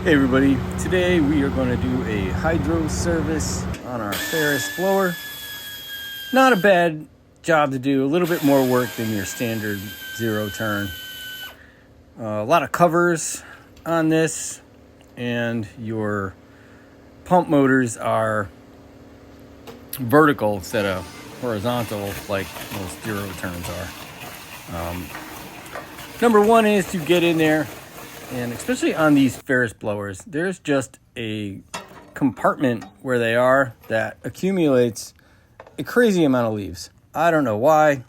Hey everybody, today we are going to do a hydro service on our Ferris blower. Not a bad job to do, a little bit more work than your standard zero turn. A lot of covers on this, and your pump motors are vertical instead of horizontal like most zero turns are. Number one is to get in there, and especially on these Ferris blowers, there's just a compartment where they are that accumulates a crazy amount of leaves. I don't know why,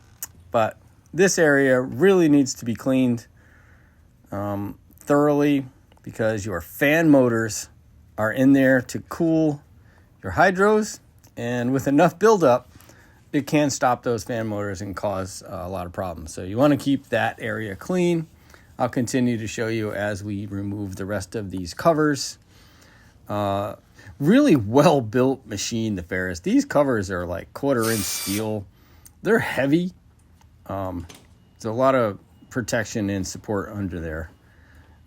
but this area really needs to be cleaned thoroughly, because your fan motors are in there to cool your hydros, and with enough buildup, it can stop those fan motors and cause a lot of problems. So you want to keep that area clean. I'll continue to show you as we remove the rest of these covers. Really well-built machine, the Ferris. These covers are like quarter-inch steel. They're heavy. There's a lot of protection and support under there.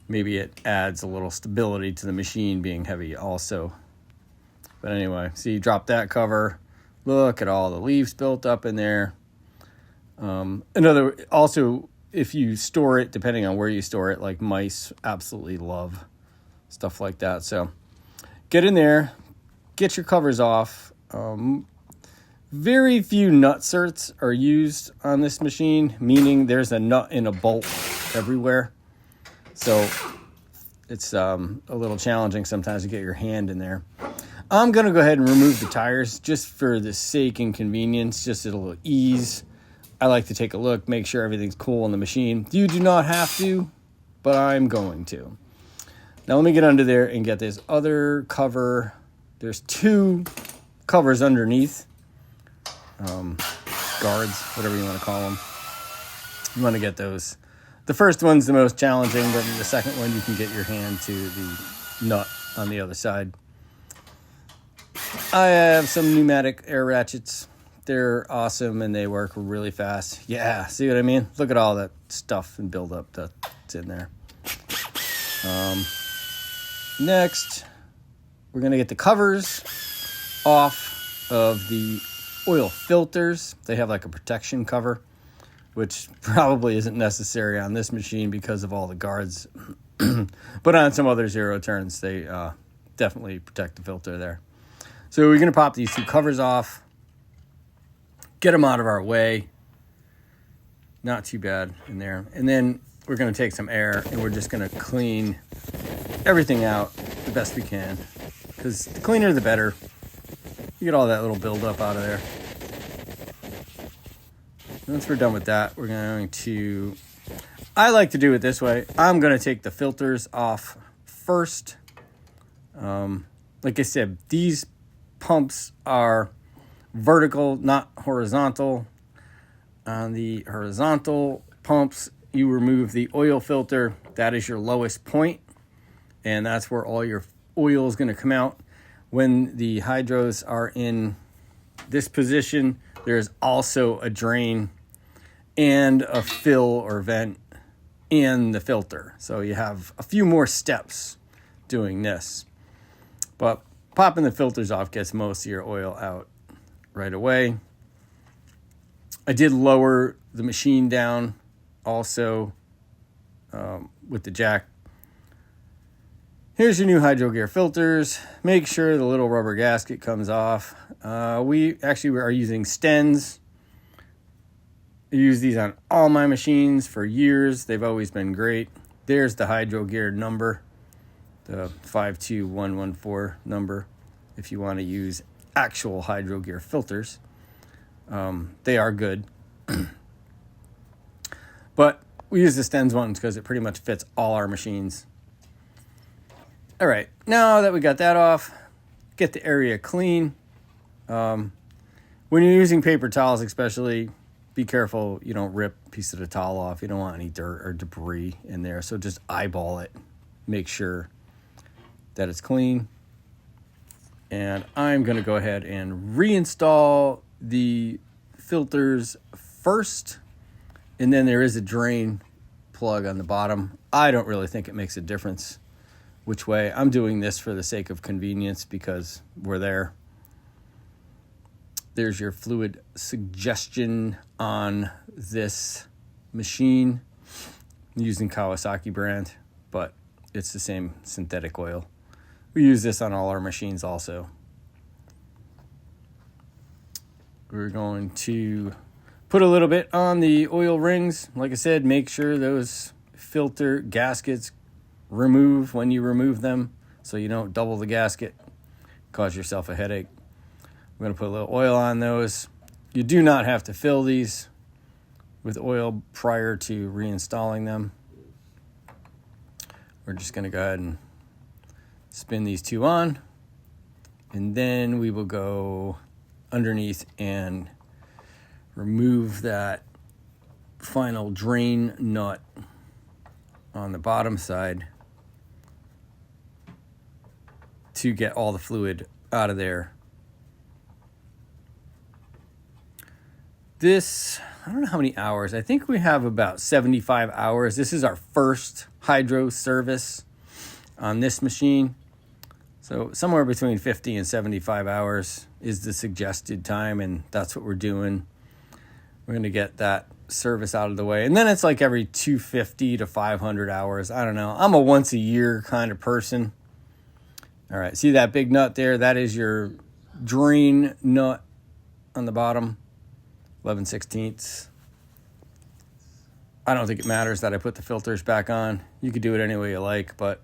Maybe it adds a little stability to the machine being heavy also. But anyway, so you drop that cover. Look at all the leaves built up in there. Also, if you store it, depending on where you store it, like mice absolutely love stuff like that. So get in there, get your covers off. Very few nut certs are used on this machine, meaning there's a nut and a bolt everywhere. So it's a little challenging sometimes to get your hand in there. I'm going to go ahead and remove the tires just for the sake and convenience, just a little ease. I like to take a look, make sure everything's cool on the machine. You do not have to, but I'm going to. Now let me get under there and get this other cover. There's two covers underneath. Guards, whatever you want to call them. You want to get those. The first one's the most challenging, but the second one you can get your hand to the nut on the other side. I have some pneumatic air ratchets. They're awesome and they work really fast. Yeah, see what I mean? Look at all that stuff and buildup that's in there. Next, we're going to get the covers off of the oil filters. They have like a protection cover, which probably isn't necessary on this machine because of all the guards. But on some other zero turns, they definitely protect the filter there. So we're going to pop these two covers off, get them out of our way. Not too bad in there. And then we're going to take some air and we're just going to clean everything out the best we can, because the cleaner the better. You get all that little buildup out of there. Once we're done with that, we're going to, I like to do it this way. I'm going to take the filters off first. Like I said, these pumps are vertical, not horizontal. On the horizontal pumps, you remove the oil filter. That is your lowest point, and that's where all your oil is going to come out. When the hydros are in this position, there's also a drain and a fill or vent in the filter. So you have a few more steps doing this. But popping the filters off gets most of your oil out right away. I did lower the machine down also with the jack. Here's your new hydro gear filters. Make sure the little rubber gasket comes off. We are using Stens. I use these on all my machines for years. They've always been great. There's the hydro gear number, the 52114 number, if you want to use actual hydro gear filters. They are good. But we use the Stens ones because it pretty much fits all our machines. All right, now that we got that off, get the area clean. When you're using paper towels especially, be careful you don't rip a piece of the towel off. You don't want any dirt or debris in there, so just eyeball it. Make sure that it's clean. And I'm going to go ahead and reinstall the filters first, and then there is a drain plug on the bottom. I don't really think it makes a difference which way. I'm doing this for the sake of convenience because we're there. There's your fluid suggestion on this machine. I'm using Kawasaki brand, but it's the same synthetic oil. We use this on all our machines also. We're going to put a little bit on the oil rings. Like I said, make sure those filter gaskets remove when you remove them so you don't double the gasket, cause yourself a headache. We're going to put a little oil on those. You do not have to fill these with oil prior to reinstalling them. We're just going to go ahead and spin these two on, and then we will go underneath and remove that final drain nut on the bottom side to get all the fluid out of there. This, I don't know how many hours. I think we have about 75 hours. This is our first hydro service on this machine. So somewhere between 50 and 75 hours is the suggested time, and that's what we're doing. We're going to get that service out of the way. And then it's like every 250 to 500 hours. I don't know. I'm a once a year kind of person. All right, see that big nut there? That is your drain nut on the bottom, 11/16. I don't think it matters that I put the filters back on. You could do it any way you like, but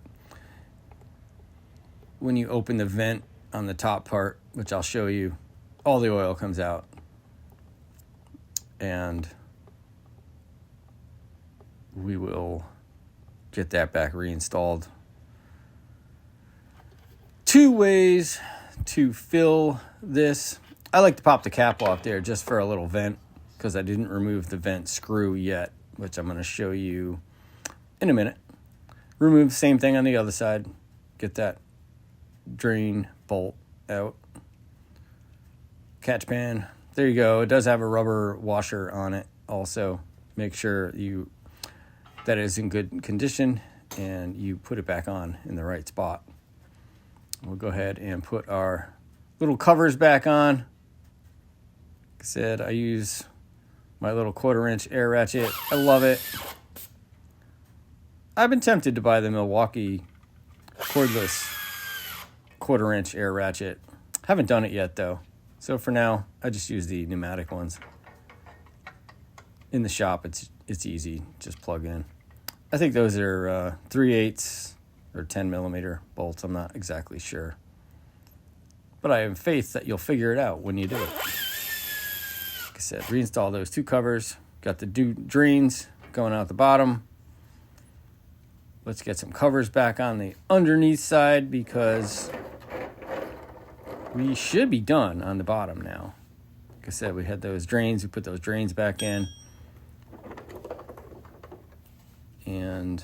when you open the vent on the top part, which I'll show you, all the oil comes out. And we will get that back reinstalled. 2 ways to fill this. I like to pop the cap off there just for a little vent because I didn't remove the vent screw yet, which I'm going to show you in a minute. Remove the same thing on the other side. Get that drain bolt out. Catch pan. There you go. It does have a rubber washer on it also. Make sure that is in good condition and you put it back on in the right spot. We'll go ahead and put our little covers back on. Like I said, I use my little 1/4-inch air ratchet. I love it. I've been tempted to buy the Milwaukee cordless 1/4-inch air ratchet. Haven't done it yet though. So for now, I just use the pneumatic ones. In the shop, it's easy. Just plug in. I think those are 3/8 or 10 millimeter bolts. I'm not exactly sure. But I have faith that you'll figure it out when you do it. Like I said, reinstall those 2 covers. Got the drains going out the bottom. Let's get some covers back on the underneath side because we should be done on the bottom now. Like I said, we had those drains. We put those drains back in. And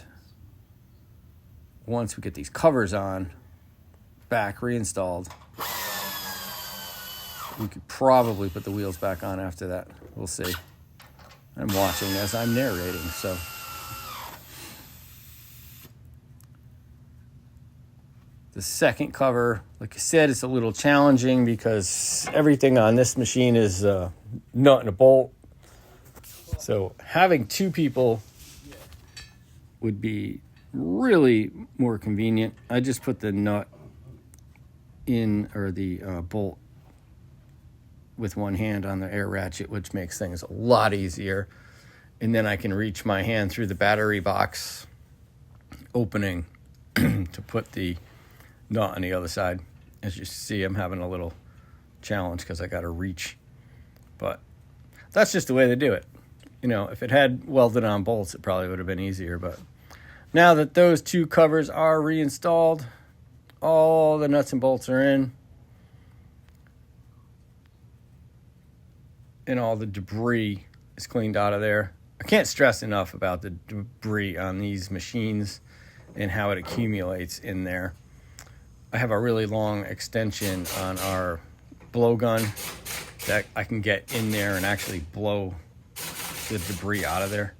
once we get these covers on, back reinstalled, we could probably put the wheels back on after that. We'll see. I'm watching as I'm narrating, so. The second cover, like I said, it's a little challenging because everything on this machine is a nut and a bolt. So having 2 people would be really more convenient. I just put the nut in, or the bolt with one hand on the air ratchet, which makes things a lot easier. And then I can reach my hand through the battery box opening to put the nut on the other side. As you see, I'm having a little challenge because I got to reach. But that's just the way they do it. You know, if it had welded on bolts, it probably would have been easier. But now that those 2 covers are reinstalled, all the nuts and bolts are in, and all the debris is cleaned out of there. I can't stress enough about the debris on these machines and how it accumulates in there. I have a really long extension on our blowgun that I can get in there and actually blow the debris out of there.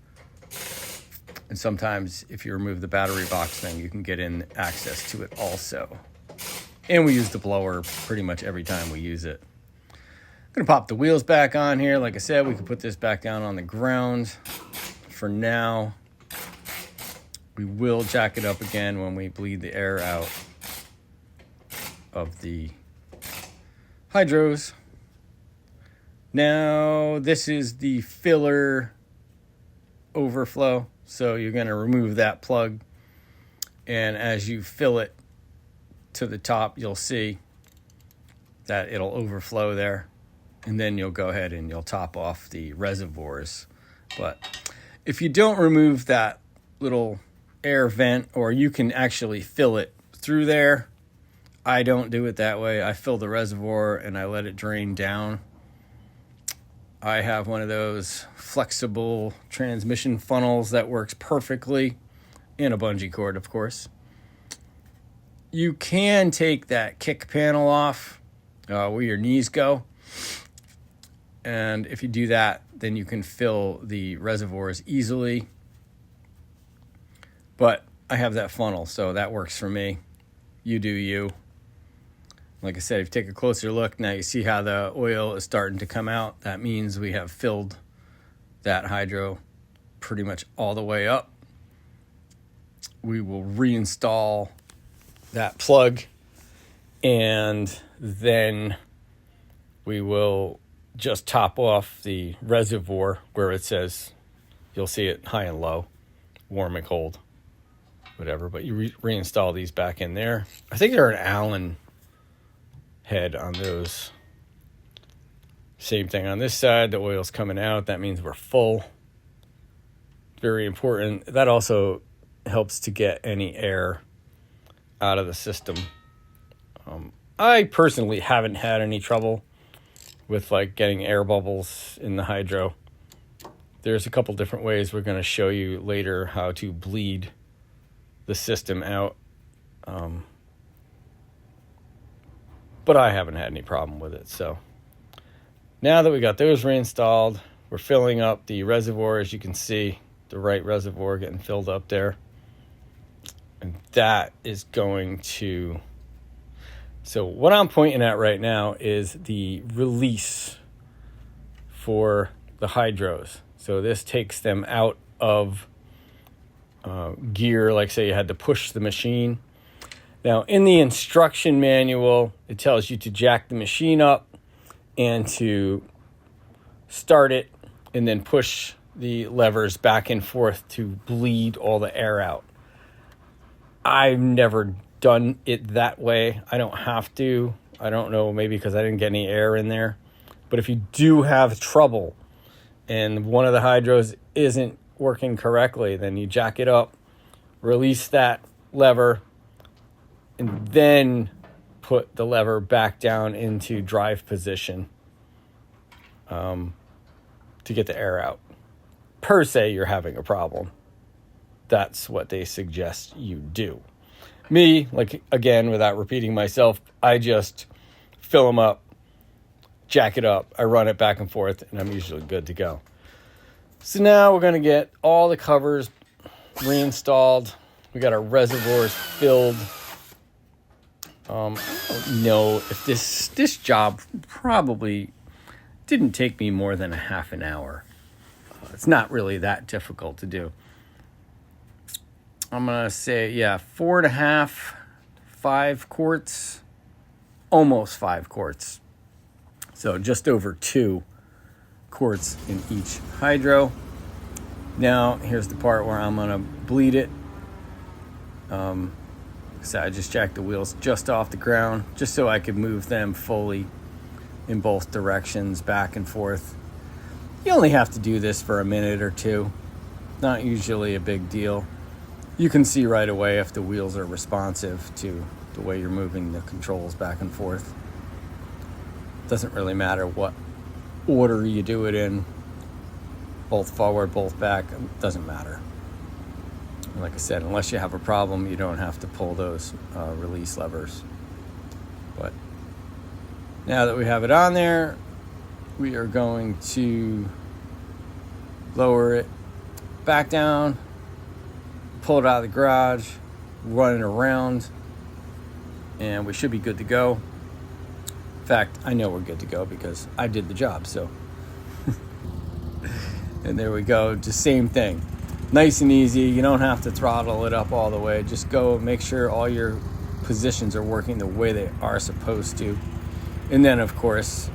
And sometimes if you remove the battery box, then you can get in access to it also. And we use the blower pretty much every time we use it. I'm gonna pop the wheels back on here. Like I said, we can put this back down on the ground. For now, we will jack it up again when we bleed the air out of the hydros. Now, this is the filler overflow. So you're going to remove that plug. And as you fill it to the top, you'll see that it'll overflow there. And then you'll go ahead and you'll top off the reservoirs. But if you don't remove that little air vent, or you can actually fill it through there, I don't do it that way. I fill the reservoir and I let it drain down. I have one of those flexible transmission funnels that works perfectly, and a bungee cord, of course. You can take that kick panel off where your knees go. And if you do that, then you can fill the reservoirs easily. But I have that funnel, so that works for me. You do you. Like I said, if you take a closer look, now you see how the oil is starting to come out. That means we have filled that hydro pretty much all the way up. We will reinstall that plug, and then we will just top off the reservoir where it says, you'll see it high and low, warm and cold, whatever. But you reinstall these back in there. I think they're an Allen head on those. Same thing on this side. The oil's coming out. That means we're full. Very important. That also helps to get any air out of the system. I personally haven't had any trouble with like getting air bubbles in the hydro. There's a couple different ways we're going to show you later how to bleed the system out. But I haven't had any problem with it. So now that we got those reinstalled, we're filling up the reservoir. As you can see, the right reservoir getting filled up there. And that is going to... So what I'm pointing at right now is the release for the hydros. So this takes them out of gear, like say you had to push the machine. Now, in the instruction manual, it tells you to jack the machine up and to start it and then push the levers back and forth to bleed all the air out. I've never done it that way. I don't have to. I don't know, maybe because I didn't get any air in there. But if you do have trouble and one of the hydros isn't working correctly, then you jack it up, release that lever, and then put the lever back down into drive position to get the air out. Per se, you're having a problem. That's what they suggest you do. Me, like, again, without repeating myself, I just fill them up, jack it up, I run it back and forth, and I'm usually good to go. So now we're going to get all the covers reinstalled. We got our reservoirs filled. I don't know if this job probably didn't take me more than a half an hour. It's not really that difficult to do. I'm going to say, 4.5, 5 quarts, almost 5 quarts. So just over 2 quarts in each hydro. Now, here's the part where I'm going to bleed it. So I just jacked the wheels just off the ground, just so I could move them fully in both directions, back and forth. You only have to do this for a minute or two. Not usually a big deal. You can see right away if the wheels are responsive to the way you're moving the controls back and forth. Doesn't really matter what order you do it in, both forward, both back, it doesn't matter. Like I said, unless you have a problem, you don't have to pull those release levers. But now that we have it on there, we are going to lower it back down pull it out of the garage, run it around, and we should be good to go. In fact, I know we're good to go because I did the job, so. And there we go, just same thing. Nice and easy, you don't have to throttle it up all the way. Just go make sure all your positions are working the way they are supposed to. And then, of course,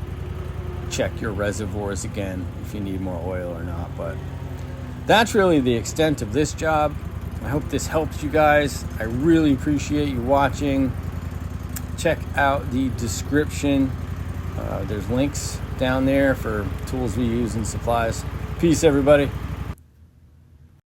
check your reservoirs again if you need more oil or not. But that's really the extent of this job. I hope this helps you guys. I really appreciate you watching. Check out the description. There's links down there for tools we use and supplies. Peace, everybody.